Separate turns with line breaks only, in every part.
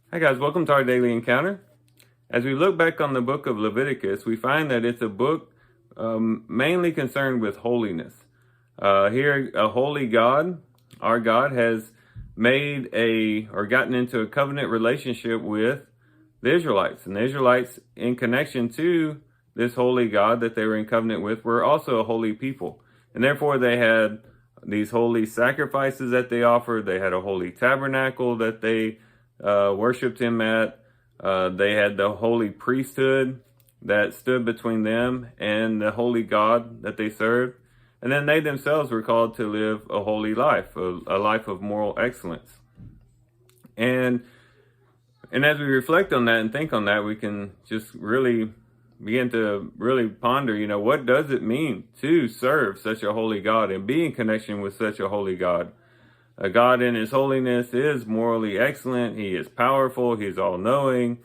Hi guys, welcome to our daily encounter. As we look back on the book of Leviticus, we find that it's a book mainly concerned with holiness. Here, a holy God, our God, has made gotten into a covenant relationship with the Israelites. And the Israelites, in connection to this holy God that they were in covenant with, were also a holy people. And therefore, they had these holy sacrifices that they offered. They had a holy tabernacle that they worshipped him at. They had the holy priesthood that stood between them and the holy God that they served. And then they themselves were called to live a holy life, a life of moral excellence. And as we reflect on that and think on that, we can just really begin to really ponder, what does it mean to serve such a holy God and be in connection with such a holy God? A God in his holiness is morally excellent. He is powerful. He's all-knowing.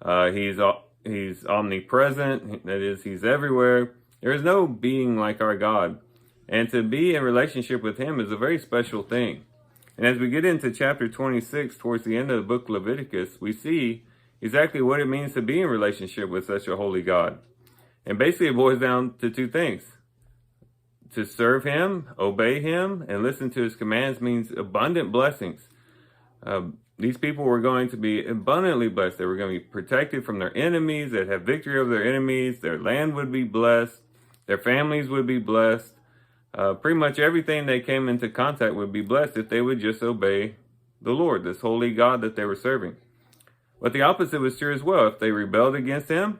He's omnipresent. That is, he's everywhere. There is no being like our God. And to be in relationship with him is a very special thing. And as we get into chapter 26, towards the end of the book of Leviticus, we see exactly what it means to be in relationship with such a holy God. And basically it boils down to two things. To serve him, obey him, and listen to his commands means abundant blessings. These people were going to be abundantly blessed. They were going to be protected from their enemies. They'd have victory over their enemies. Their land would be blessed. Their families would be blessed. Pretty much everything they came into contact would be blessed if they would just obey the Lord, this holy God that they were serving. But the opposite was true as well. If they rebelled against him,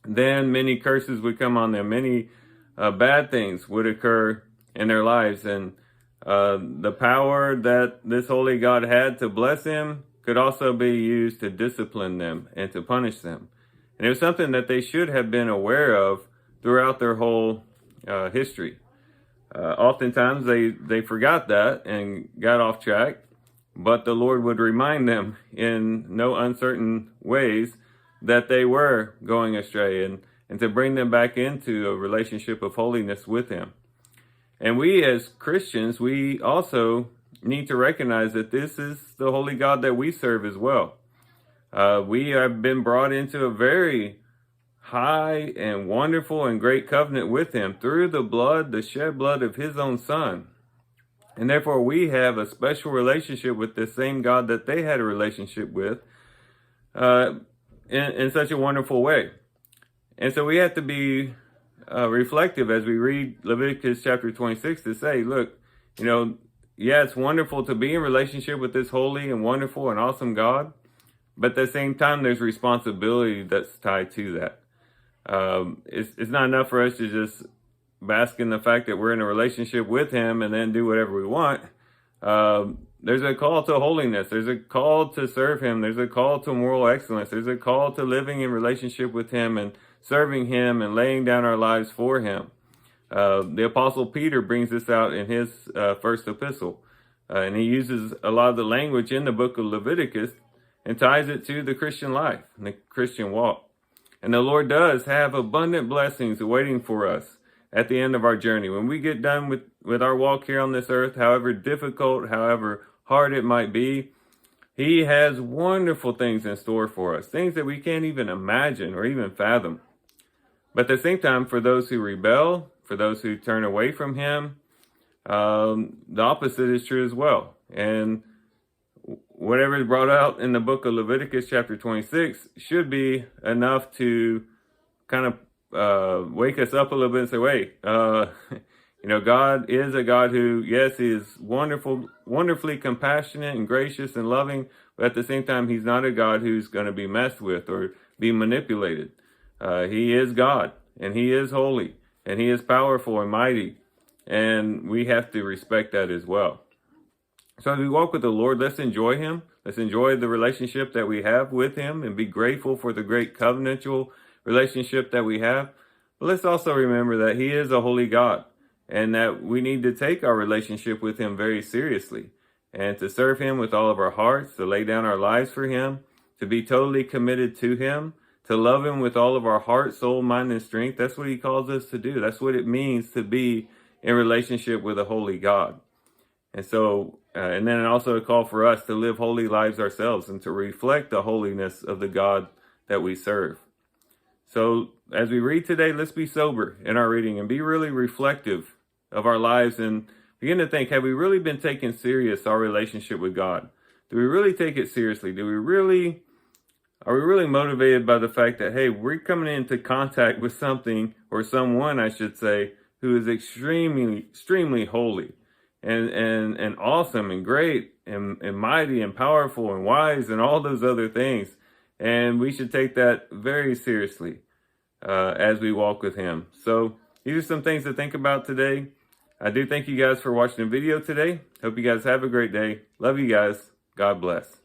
then many curses would come on them. Many bad things would occur in their lives, and the power that this holy God had to bless them could also be used to discipline them and to punish them. And it was something that they should have been aware of throughout their whole history. Oftentimes they forgot that and got off track, but the Lord would remind them in no uncertain ways that they were going astray and to bring them back into a relationship of holiness with him. And we as Christians, we also need to recognize that this is the holy God that we serve as well. We have been brought into a very high and wonderful and great covenant with him through the shed blood of his own son. And therefore we have a special relationship with the same God that they had a relationship with in such a wonderful way. And so we have to be reflective as we read Leviticus chapter 26 to say, look, it's wonderful to be in relationship with this holy and wonderful and awesome God, but at the same time, there's responsibility that's tied to that. It's not enough for us to just bask in the fact that we're in a relationship with him and then do whatever we want. There's a call to holiness. There's a call to serve him. There's a call to moral excellence. There's a call to living in relationship with him and serving him and laying down our lives for him. The Apostle Peter brings this out in his first epistle. And he uses a lot of the language in the book of Leviticus and ties it to the Christian life and the Christian walk. And the Lord does have abundant blessings awaiting for us at the end of our journey. When we get done with our walk here on this earth, however difficult, however hard it might be, he has wonderful things in store for us, things that we can't even imagine or even fathom. But at the same time, for those who rebel, for those who turn away from him, the opposite is true as well. And whatever is brought out in the book of Leviticus chapter 26 should be enough to kind of wake us up a little bit and say, wait, God is a God who, yes, he is wonderfully compassionate and gracious and loving, but at the same time, he's not a God who's going to be messed with or be manipulated. He is God, and he is holy, and he is powerful and mighty, and we have to respect that as well. So as we walk with the Lord, let's enjoy him. Let's enjoy the relationship that we have with him and be grateful for the great covenantal relationship that we have. But let's also remember that he is a holy God and that we need to take our relationship with him very seriously and to serve him with all of our hearts, to lay down our lives for him, to be totally committed to him, to love him with all of our heart, soul, mind, and strength. That's what he calls us to do. That's what it means to be in relationship with a holy God. And so And then also a call for us to live holy lives ourselves and to reflect the holiness of the God that we serve. So as we read today, let's be sober in our reading and be really reflective of our lives and begin to think, have we really been taking serious our relationship with God? Do we really take it seriously? Are we really motivated by the fact that, hey, we're coming into contact with something, or someone, I should say, who is extremely holy and awesome and great and mighty and powerful and wise and all those other things. And we should take that very seriously as we walk with him. So these are some things to think about today. I do thank you guys for watching the video today. Hope you guys have a great day. Love you guys. God bless.